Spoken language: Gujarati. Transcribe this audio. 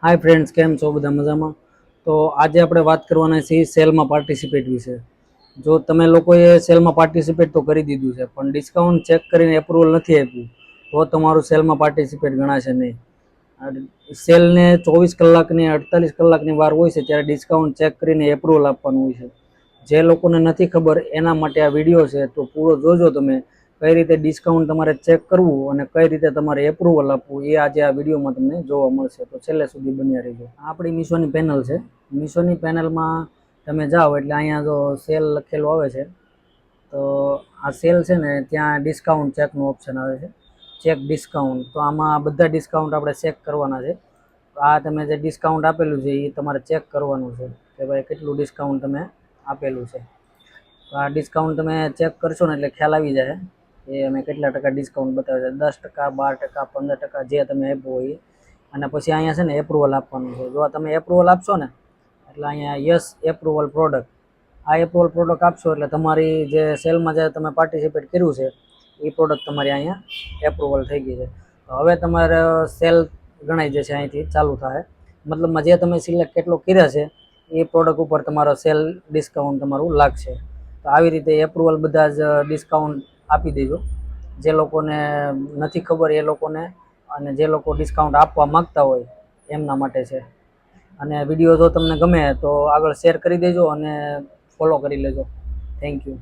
हाय फ्रेंड्स, केम छो बधा मजामां। तो आज આપણે વાત કરવાના છે સેલમાં પાર્ટિસિપેટ વિશે। જો તમે લોકોએ સેલમાં પાર્ટિસિપેટ તો કરી દીધું છે, પણ ડિસ્કાઉન્ટ ચેક કરીને એપ્રુવલ નથી આપ્યું તો તમારું સેલમાં પાર્ટિસિપેટ ગણાશે નહીં। સેલને 24 કલાકની 48 કલાકની વાર હોય છે, ત્યારે ડિસ્કાઉન્ટ ચેક કરીને એપ્રુવલ આપવાનું હોય છે। જે લોકોને નથી ખબર એના માટે આ વિડીયો છે, તો પૂરો જોજો તમે। કઈ રીતે ડિસ્કાઉન્ટ તમારે ચેક કરવું અને કઈ રીતે તમારે એપ્રુવલ આપવું એ આજે આ વિડીયોમાં તમને જોવા મળશે, તો છેલ્લે સુધી બન્યા રહેજો। આપણી મીશોની પેનલ છે। મીશોની પેનલમાં તમે જાઓ એટલે અહીંયા જો સેલ લખેલું આવે છે, તો આ સેલ છે ને ત્યાં ડિસ્કાઉન્ટ ચેકનું ઓપ્શન આવે છે, ચેક ડિસ્કાઉન્ટ। તો આમાં બધા ડિસ્કાઉન્ટ આપણે ચેક કરવાના છે। તો આ તમે જે ડિસ્કાઉન્ટ આપેલું છે એ તમારે ચેક કરવાનું છે કે ભાઈ કેટલું ડિસ્કાઉન્ટ તમે આપેલું છે। તો આ ડિસ્કાઉન્ટ તમે ચેક કરશો ને એટલે ખ્યાલ આવી જાય કે અમે કેટલા ટકા ડિસ્કાઉન્ટ બતાવે છે, 10%, 12%, 15% જે તમે આપ્યું હોય। અને પછી અહીંયા છે ને એપ્રુવલ આપવાનું છે। જો તમે એપ્રુવલ આપશો ને એટલે અહીંયા યસ એપ્રુવલ પ્રોડક્ટ, આ એપ્રુવલ પ્રોડક્ટ આપશો એટલે તમારી જે સેલમાં જે તમે પાર્ટિસિપેટ કર્યું છે એ પ્રોડક્ટ તમારી અહીંયા એપ્રુવલ થઈ ગઈ છે। તો હવે તમારે સેલ ગણાઈ જશે, અહીંથી ચાલુ થાય, મતલબમાં જે તમે સિલેક્ટ કેટલો કર્યા છે એ પ્રોડક્ટ ઉપર તમારો સેલ ડિસ્કાઉન્ટ તમારું લાગશે। તો આવી રીતે એપ્રુવલ બધા જ ડિસ્કાઉન્ટ આપી દેજો, જે લોકોને નથી ખબર એ લોકોને, અને જે લોકો ડિસ્કાઉન્ટ આપવા માંગતા હોય એમના માટે છે। અને વિડીયો જો તમને ગમે તો આગળ શેર કરી દેજો અને ફોલો કરી લેજો। Thank you.